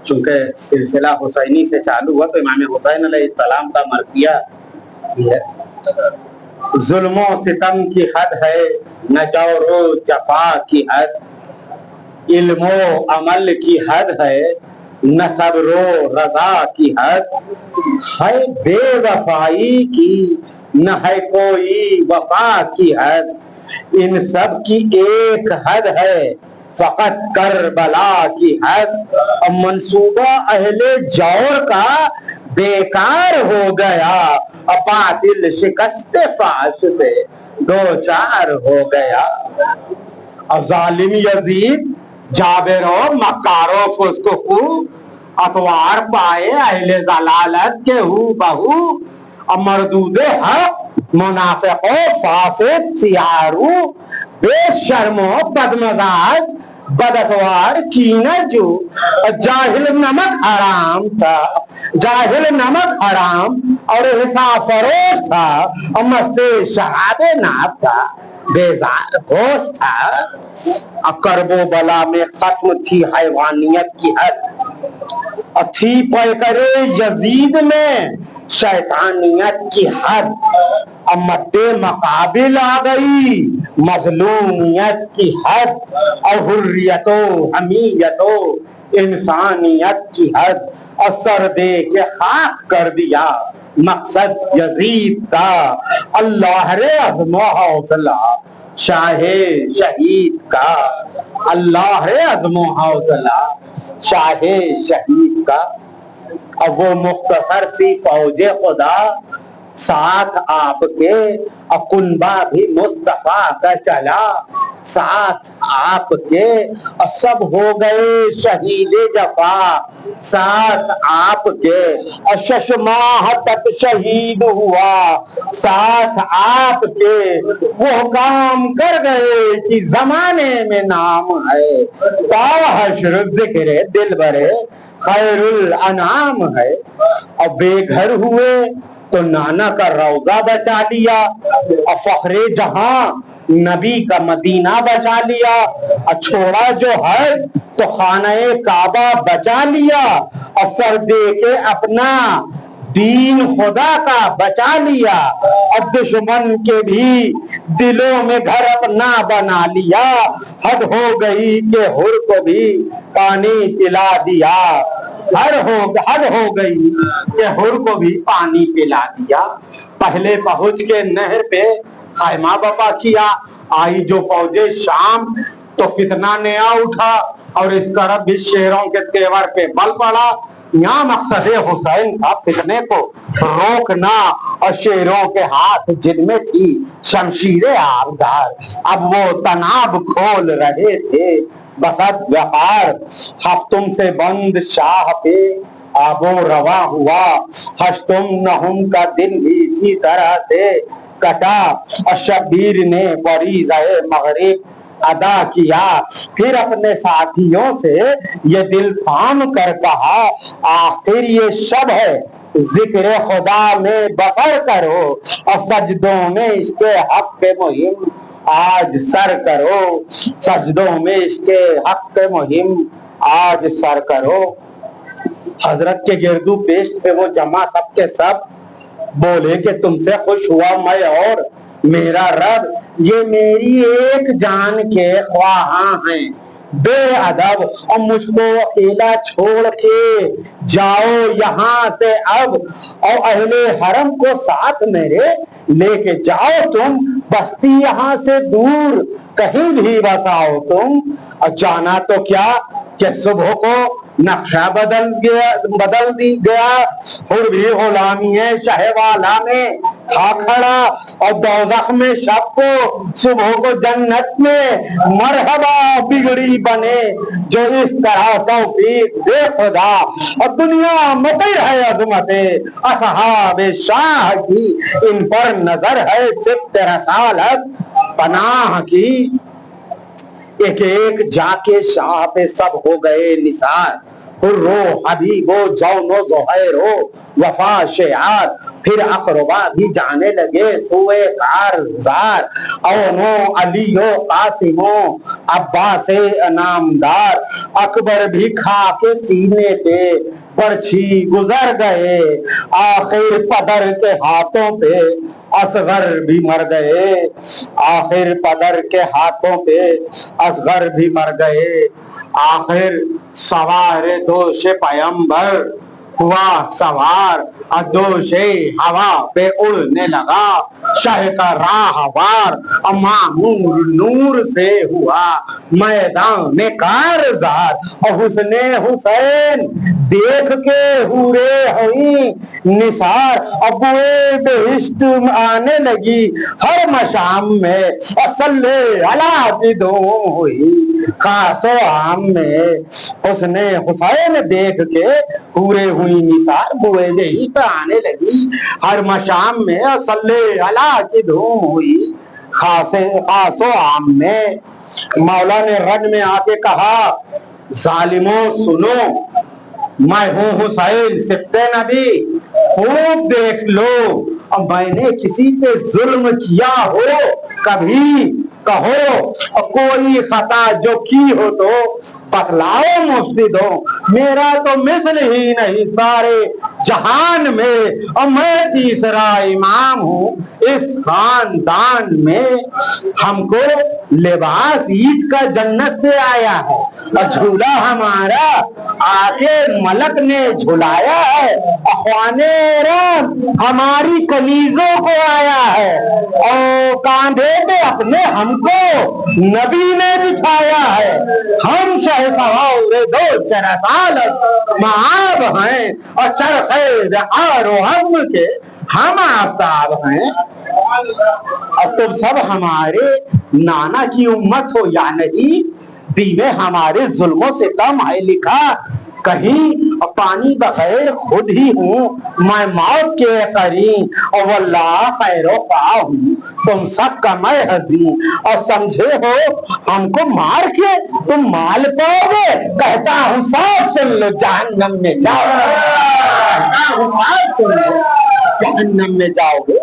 چونکہ سلسلہ حسینی سے چالو ہوا تو امام حسین علیہ السلام کا مرثیہ بھی ہے. ظلم و ستم کی حد ہے نہ جور و جفا کی حد, علم و عمل کی حد ہے نہ صبر و رضا کی حد, ہے بے وفائی کی نہ ہے کوئی وفا کی حد, ان سب کی ایک حد ہے فقط کربلا کی حد, اور منصوبہ اہل جور کا بیکار ہو گیا, اور باطل شکست فاش سے دو چار ہو گیا. اور ظالم یزید جابر و مکار و فسق خو اتوار پائے اہل ضلالت کے ہو بہو, اور مردود حق منافق و فاسد سیارو بے شرم و بدمزاج بداتوار کینہ جو, جاہل نمک حرام تھا, جاہل نمک حرام اور حساب فروش تھا, اور مست شراب ناب تھا بیزار ہوش تھا. اب کرب و بلا میں ختم تھی حیوانیت کی حد, اور تھی پیکرے یزید میں شیطانیت کی حد, اب مد مقابل آ گئی مظلومیت کی حد, اور حریت و حمیت و انسانیت کی حد, اور سر دے کے خاک کر دیا مقصد یزید کا, اللہ رے عزم و حوصلہ شاہ شہید کا, اللہ رے عزم و حوصلہ شاہ شہید کا. اب وہ مختصر سی فوج خدا ساتھ آپ کے, اور کنبہ بھی مصطفیٰ کا چلا ساتھ آپ کے, اور سب ہو گئے شہید جفا ساتھ آپ کے, اور 6 ماہ تک شہید ہوا ساتھ آپ کے, وہ کام کر گئے کہ زمانے میں نام ہے, تا حشر ذکر دل برے خیر الانام ہے. اور بے گھر ہوئے تو نانا کا روضہ بچا لیا, اور فخر جہاں نبی کا مدینہ بچا لیا, اور چھوڑا جو حج تو خانہ کعبہ بچا لیا, اور سر دے کے اپنا دین خدا کا بچا لیا, اور دشمن کے بھی دلوں میں گھر اپنا بنا لیا, حد ہو گئی کہ حر کو بھی پانی پلا دیا, حد ہو گئی کہ حر کو بھی پانی پلا دیا. پہلے پہنچ کے نہر پہ خیمہ بپا کیا, آئی جو فوج شام تو فتنہ نیا اٹھا, اور اس طرف بھی شیروں کے تیور پہ بل پڑا. یہاں مقصد حسین تھا فتنے کو روکنا, اور شیروں کے ہاتھ جن میں تھی شمشیر آبدار, اب وہ تناب کھول رہے تھے بسد وقار. ہفتم سے بند شاہ پہ آبو روا ہوا, ہشتم نہم کا دن بھی اسی طرح سے کٹا, اور شبیر نے فریضہ مغرب ادا کیا. پھر اپنے ساتھیوں سے یہ دل تھام کر کہا, آخر یہ شب ہے ذکر خدا میں بسر کرو, اور سجدوں میں اس کے حق پہ مہم آج سر کرو, سجدوں میں اس کے حق پہ مہم آج سر کرو. حضرت کے گردو پیش تھے وہ جمع سب کے سب, بولے کہ تم سے خوش ہوا میں اور میرا رب, یہ میری ایک جان کے خواہاں ہیں بے ادب, اور مجھ کو اکیلا چھوڑ کے جاؤ یہاں سے اب, اور اہل حرم کو ساتھ میرے لے کے جاؤ تم, بستی یہاں سے دور کہیں بھی بساؤ تم. اور جانا تو کیا کہ صبح کو نقشہ بدل گیا, اور بھی غلامی شہ والا میں تھا کھڑا, اور دوزخ میں شب کو صبح کو جنت میں مرحبا بگڑی بنے, جو اس طرح توفیق دے خدا, اور دنیا مطر ہے عظمت اصحاب شاہ کی, ان پر نظر ہے صفت رسالت پناہ کی. ایک ایک جا کے شاہ پہ سب ہو گئے نثار, حر و حبیب و جون و زہیر و وفا شعار, پھر اقربا بھی جانے لگے سوئے کارزار، اونو علیو قاسمو عباس انعامدار، اکبر بھی کھا کے سینے پہ برچھی گزر گئے، آخر پدر کے ہاتھوں پہ اصغر بھی مر گئے، آخر پدر کے ہاتھوں پہ اصغر بھی مر گئے، آخر سوار دوش پیمبر ہوا سوار، دوش ہوا پہ اڑنے لگا شہ کا راہوار، معمور نور سے ہوا میدان میں کارزار، اور حسن حسین دیکھ کے حورے ہوئی نثار، ابوئے بہشت آنے لگی ہر مشام میں، صلی علی کی دھوم ہوئی خاص و عام میں، حسن حسین دیکھ کے حورے ہوئی نثار، بوئے بہشت آنے لگی ہر مشام میں، صلی علی کی دھوم ہوئی خاص و عام میں۔ مولا نے رن میں آ کے کہا ظالموں سنو، میں ہوں حسین سبط نبی، خوب دیکھ لو، اور میں نے کسی پہ ظلم کیا ہو کبھی کہو، کوئی خطا جو کی ہو تو بتلاؤ مفسدو، میرا تو مثل ہی نہیں سارے جہان میں، اور میں تیسرا امام ہوں اس خاندان میں، ہم کو لباس عید کا جنت سے آیا ہے، اور جھولا ہمارا آگے ملک نے جھلایا ہے، اخوان رام ہماری کنیزوں کو آیا ہے، اور کاندھے پہ اپنے ہم کو نبی نے بٹھایا ہے، ہم شہسوار دو چرسالت معاب ہیں، اور چرخے بہار و حزم کے ہم آفتاب ہیں، اور تم سب ہمارے نانا کی امت ہو یا نہیں، دیوے ہمارے ظلم و ستم ہے لکھا کہیں، پانی بغیر خود ہی ہوں میں موت کے قرین، اور واللہ خیر و خواہ ہوں تم سب کا میں حزین، اور سمجھے ہو ہم کو مار کے تم مال پاؤ گے، کہتا ہوں صاف سن لو جہنم میں جاؤ، کہتا ہوں صاف سن لو جہنم میں جاؤ گے۔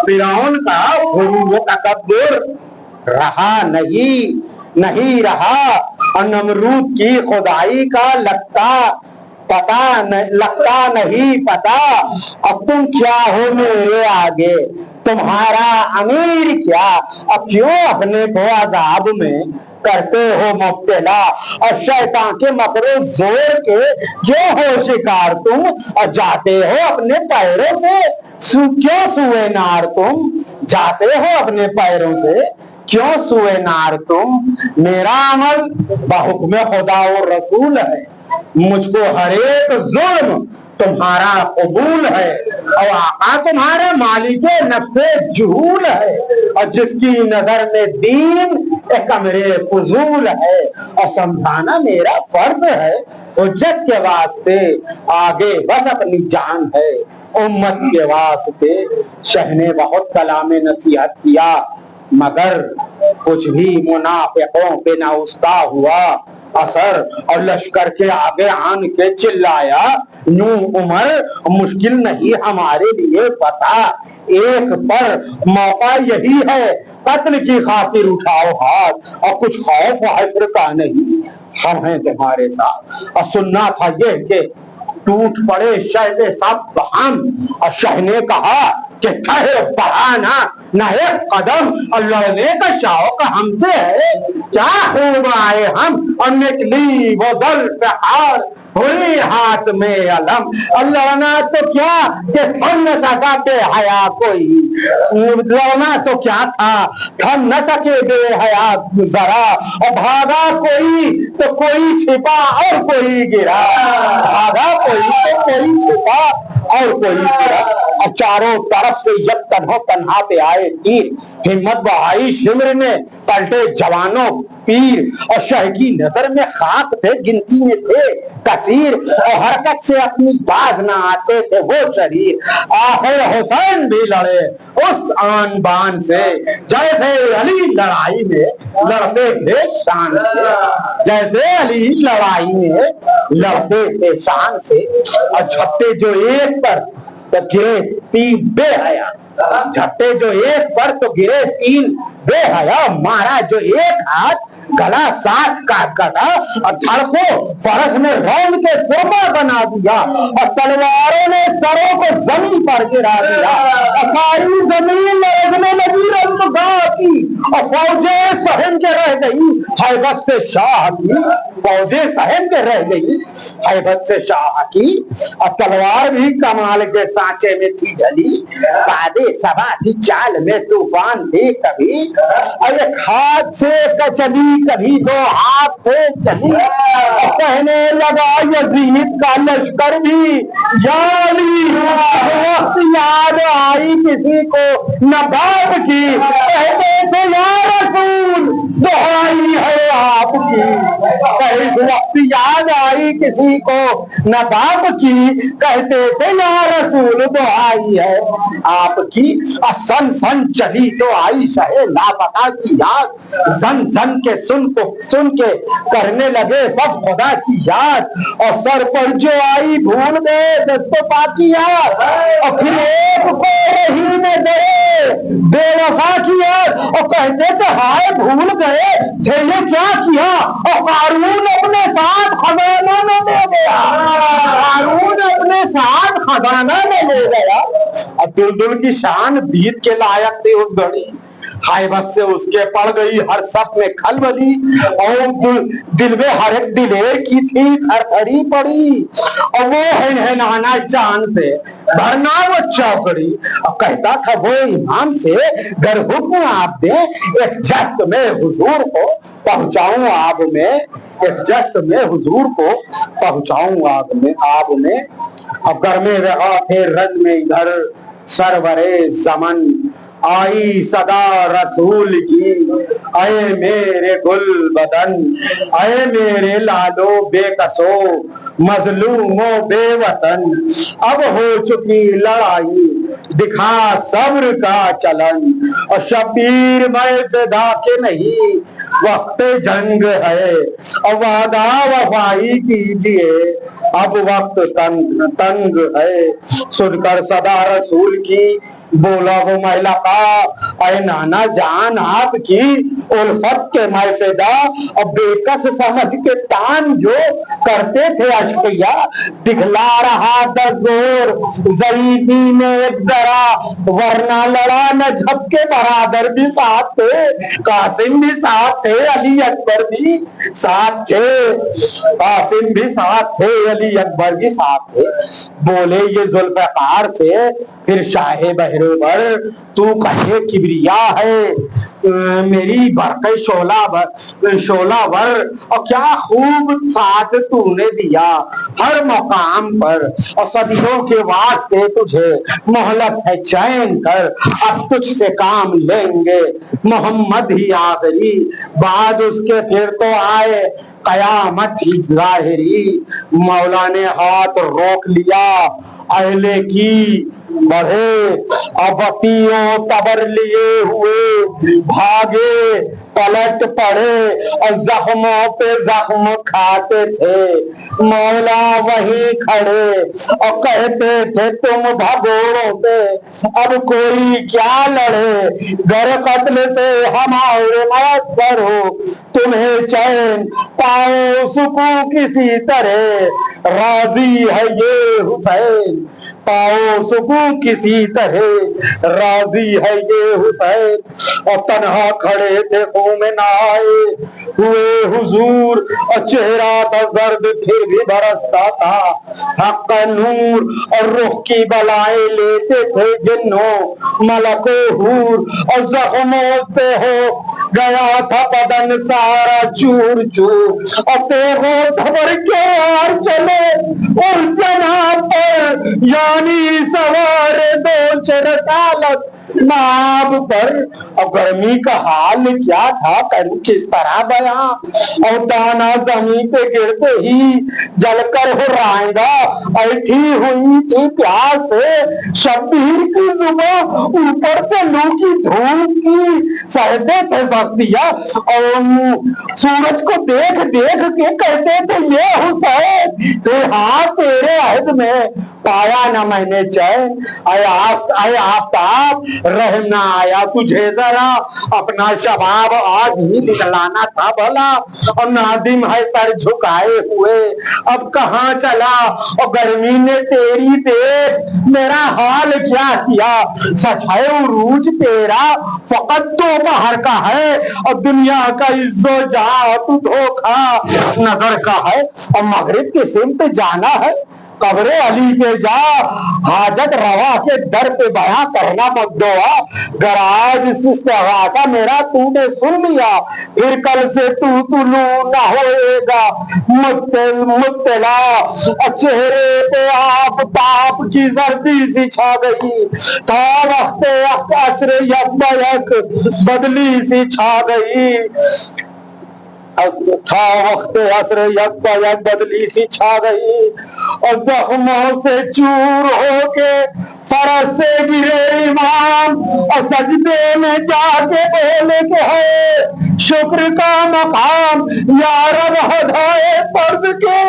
فرعون کا غرور و تکبر رہا نہیں رہا، اور نمرود کی خدائی کا لگتا نہیں پتا، اب تم کیا ہو میرے آگے تمہارا امیر کیا، اب کیوں اپنے کو عذاب میں کرتے ہو مبتلا، اور شیطان کے مکر و زور کے جو ہو شکار تم، اور جاتے ہو اپنے پیروں سے کیوں سوئے نار تم، جاتے ہو اپنے پیروں سے کیوں سوئے نار تم، میرا عمل بحکم خدا و رسول ہے، مجھ کو ہر ایک ظلم تمہارا قبول ہے، اور آقا تمہارا مالک نفس جہول ہے، اور جس کی نظر میں دین ایک امر فضول ہے، اور سمجھانا میرا فرض ہے، حجت کے واسطے آگے بس اپنی جان ہے، امت کے واسطے شہ نے بہت کلام نصیحت کیا، مگر کچھ بھی منافقوں پہ نہ استا ہوا اثر، اور لشکر کے آگے آن کے چلایا نو عمر مشکل نہیں ہمارے لیے پتا، ایک پر موقع یہی ہے قتل کی خاطر اٹھاؤ ہاتھ، اور کچھ خوف حشر کا نہیں ہم ہیں تمہارے ساتھ، اور سننا تھا یہ کہ ٹوٹ پڑے شہ سب ہم، اور شہ نے کہا کہ ٹھہر بڑھانا نہ ایک قدم، اور لڑنے کا شوق ہم سے ہے، کیا خوب آئے ہم اور نکلی وہ دل پہ ہار، ہوئی ہاتھ میں علم، اور لڑنا تو کیا کہ تھم نہ سکا بے حیا کوئی، لڑنا تو کیا تھا تھم نہ سکے بے حیا ذرا، اور بھاگا کوئی تو کوئی چھپا اور کوئی گرا، بھاگا کوئی تو کوئی چھپا اور کوئی گرا، اور چاروں طرف سے یک تنہا تنہا پہ آئے تیر، ہمت بہائی شمر نے پلٹے جوانوں پیر، اور شہ کی نظر میں خاک تھے گنتی میں تھے کثیر، اور حرکت سے اپنی باز نہ آتے تھے وہ شریر، آخر حسین بھی لڑے اس آن بان سے جیسے علی لڑائی میں لڑتے تھے شان سے، جیسے علی لڑائی میں لڑتے تھے شان سے، اور جھپٹے جو ایک پر تو گرے تین بے حیا، جھپٹے جو ایک پر تو گرے تین بے حیا، مارا جو ایک ہاتھ گلا ساتھ کا گدا، اور دھڑ کو فرس نے رون کے سرما بنا دیا، اور تلواروں نے سروں کو زمین پر گرا دیا، اور ساری زمین لرزنے لگی رزمگاہ کی، اور فوجیں سہم کے رہ گئی ہیبت سے شاہ کی، فوجیں سہم کے رہ گئی ہیبت سے شاہ کی، اور تلوار بھی کمال کے سانچے میں تھی ڈلی، بادے سبا تھی چال میں طوفان تھی کبھی، اور ایک ہاتھ سے چلی کبھی دو ہاتھ سے چلی، اور کہنے لگا یزید کا لشکر بھی یا علی، وقت یاد آئی کسی کو نہ باپ کی، کہتے تھے یا رسول دعائی ہے آپ کی، اس وقت یاد آئی کسی کو نہ باپ کی، کہتے تھے یا رسول دعائی ہے آپ کی، سن سن چلی تو آئی شہ لاپتہ کی یاد، زن زن کے سن کے کرنے لگے سب خدا کی یاد، اور سر پر جو آئی بھول گئے دست پاکی یاد، اور پھر ایک کو رہی میں گئے بے وفا کی یاد، اور کہتے تھے ہائے بھول گئے تھے یہ کیا کیا، اور قارون اپنے ساتھ خزانہ میں لے گیا، قارون اپنے ساتھ خزانہ میں لے گیا، اور دلدل کی شان دید کے لائق تھی اس گھڑی، ہائبت سے اس کے پڑ گئی ہر سب میں کھلبلی، اور دل میں ہر ایک دلیر کی تھی تھر تھری پڑی، اور وہ ہنہنانا شان سے بھرنا وہ چوکڑی، اور کہتا تھا وہ امام سے گر حکم آپ دیں ایک جست میں حضور کو پہنچاؤں آب میں، ایک جست میں حضور کو پہنچاؤں آب میں، اور گر میں رہا تھے رنگ میں ادھر سرور زمن، آئی صدا رسول کی اے میرے گل بدن، اے میرے لالو بے کسو مظلوم و بے وطن، اب ہو چکی لڑائی دکھا صبر کا چلن، اور شبیر میں فدا کے نہیں وقت جنگ ہے، اور وعدہ وفائی کیجئے اب وقت تنگ ہے، سن کر صدا رسول کی بولا وہ محلہ کا اے نانا جان آپ کی الفت کے میں فدا، اور بے کس سمجھ کے تان جو کرتے تھے اشقیا، دکھلا رہا دزور ضعیفی میں ایک درا، ورنہ لڑا نہ جھپ کے برادر بھی ساتھ تھے، قاسم بھی ساتھ تھے علی اکبر بھی ساتھ تھے، قاسم بھی ساتھ تھے علی اکبر بھی ساتھ تھے، بولے یہ ذوالفقار سے پھر شاہ بہروبر تو کہے کبریا ہے میری برق شعلہ ور، اور کیا خوب ساتھ تو نے دیا ہر مقام پر، اور صدیوں کے واسطے تجھے مہلت ہے چین کر، اب تجھ سے کام لیں گے محمد ہی آخری، بعد اس کے پھر تو آئے قیامت ہی ظاہری، مولا نے ہاتھ روک لیا اہلِ کی بڑھے، ابتیوں تبر لیے ہوئے بھاگے پلٹ پڑے، اور زخموں پہ زخم کھاتے تھے مولا وہیں کھڑے، اور کہتے تھے تم بھگوڑوں پہ اب کوئی کیا لڑے، گر قتل سے ہمارے میسر ہو تمہیں چین، پاؤ سکون کسی طرح راضی ہے یہ حسین، پاؤ سکون کسی طرح راضی ہے یہ حسین، اور تنہا کھڑے تھے خون میں نہائے ہوئے حضور، اور چہرہ تھا زرد پھر بھی برستا تھا حق نور، اور رخ کی بلائیں لیتے تھے جنوں ملک و حور، اور زخموں سے ہو گیا تھا بدن سارا چور چور، اور تیغوں دھبر کے وار چلے اس جناب پر یعنی سوار دو چرسالت ناب پر. اور گرمی کا حال کیا تھا کروں کس طرح بیان. اور دانا زمین پہ گرتے ہی جل کر ہو رائندہ ایٹھی ہوئی تھی پیاس سے. شبیر کی زبان اوپر سے لو کی دھوپ کی سہتے تھے سختیاں. اور سورج کو دیکھ دیکھ کے کہتے تھے یہ حسین ہاں تیرے عہد میں پایا نہ میں نے چین. اے آفتاب رحم نہ آیا تجھے ذرا اپنا شباب آج ہی دکھلانا تھا بھلا. اور نادم ہے سر جھکائے ہوئے اب کہاں چلا. اور گرمی نے تیری دیکھ میرا حال کیا کیا. سچ ہے عروج تیرا فقط تو باہر کا ہے اور دنیا کا عزت و جاہ تو دھوکا نظر کا ہے. اور مغرب کی سمت جانا ہے قبر علی پہ جا حاجت روا کے در پہ بیاں کرنا مت دعا. گراج استغاثہ میرا تو نے سن لیا پھر کل سے تو طلوع نہ ہوئے گا مطلع. چہرے پہ آفتاب کی زردی سی چھا گئی تھا وقت عصر یک بیک بدلی سی چھا گئی تھا وقت عصر یک بیک بدلی سی چھا گئی. اور زخموں سے چور ہو کے فرش سے گرے امام اور سجدے میں جا کے بولے کہ ہے شکر کا مقام. یا رب ہدائے فرض کے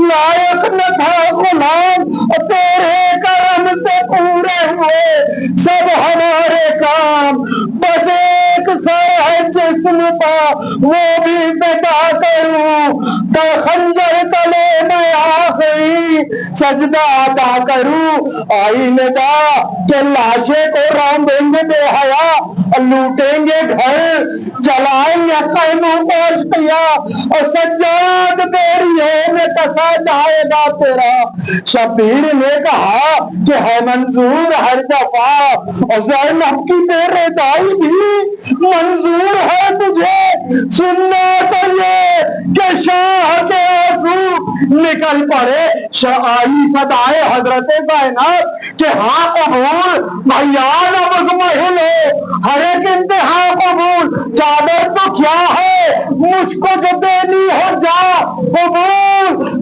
لائق نہ تھا غلام اور تیرے کرم سے پورے ہوئے سب ہمارے کام. بس ایک سر ہے جسم کا وہ بھی بتا کروں تو خنجر چلے میں آخری سجدہ ادا کروں. آئینے دا کہ لاشے کو راندیں گے بے حیا اور لوٹیں گے گھر جلائیں گے خیموں پوش کیا اور سجاد بیڑیوں میں کسا جائے گا تیرا. شبیر نے کہا کہ ہے منظور ہر دفعہ اور زینب کی میرے دائی بھی منظور ہے تجھے. سننا تو یہ کہ شاہ کے آنسو نکل پڑے. آئی صدائے حضرت زینب کہ ہاں قبول بھیا نبض محل ہے ہر ایک انتہا قبول. چادر تو کیا ہے مجھ کو جو دینی ہو جا قبول.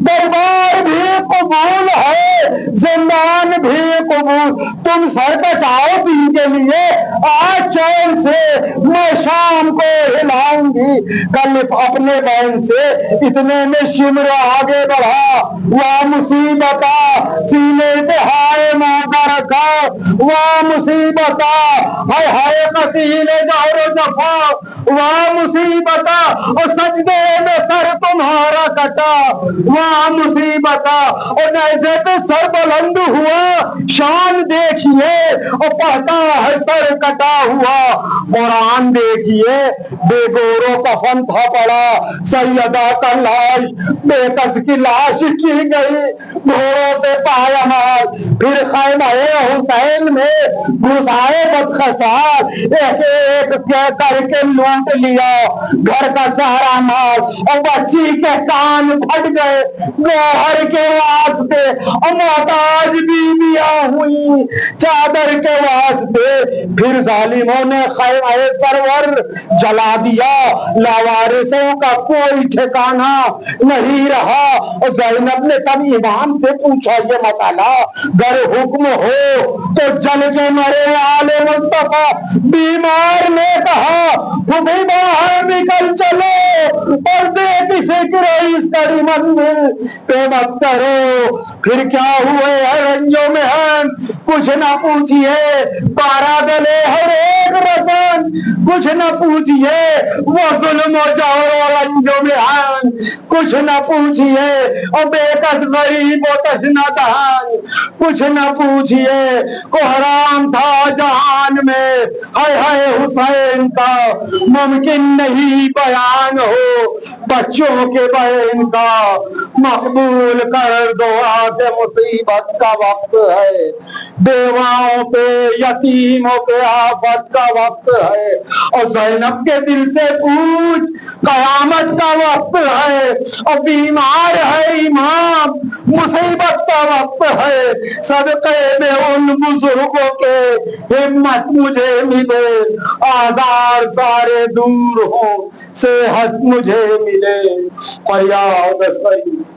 دربار بھی قبول ہے زندان بھی قبول. تم سر کٹاؤ دین کے لیے آج چین سے میں شام کو ہلاؤں گی. کل اپنے بہن سے اتنے میں شمر آگے بڑھا وہ مصیبت سینے پہ ہائے مادہ رکھا وہ مصیبت ہائے قتیل جور و جفا وہ مصیبت اور سجدے میں سر تمہارا کٹا وہ مصیبت اور نیزے پہ سر بلند ہوا شان دیکھیے اور پڑھتا ہے سر کٹا ہوا. قرآن دیکھیے بے گورو کفن تھا پڑا سیدہ کا لاش بے کس کی لاش کی گئی گھوڑوں سے پایا مال. پھر خیمہ حسین میں گھسائے بدخشار ایک ایک کر کے لوٹ لیا گھر کا سارا مال. اور بچی کے کان پھٹ گئے گوہر کے واسطے اور محتاج بیویاں ہوئی چادر کے واسطے. پھر ظالموں نے خیمہ سرور جلا دیا لاوارثوں کا کوئی ٹھکانہ نہیں رہا. اور زینب نے تب امام سے پوچھا یہ مسئلہ گر حکم ہو تو جل کے مرے آل مصطفیٰ. بیمار نے کہا بھی باہر نکل چلو پردے کی فکر اس کڑی منزل پہ مت کرو. پھر کیا ہوئے ہے رنجوں میں ہم کچھ نہ پوچھئے بارہ گلے ہر ایک رسن کچھ نہ پوچھئے وہ ظلم و جور و رنجوں میں ہم کچھ نہ پوچھئے اور بے کس غریب و تشنہ دہن کچھ نہ پوچھئے. کوہرام تھا جہان میں ہائے ہائے حسین کا ممکن نہیں بیان ہو بچوں کے بہن کا مقبول کر دعا کہ مصیبت کا وقت ہے بیواؤں پہ یتیموں پہ آفت کا وقت ہے، اور زینب کے دل سے پوچھ قیامت کا وقت ہے، اور بیمار ہے امام مصیبت کا وقت ہے، صدقے میں ان بزرگوں کے ہمت مجھے ملے، آزار سارے دور ہوں صحت مجھے ملے، فریاد سعید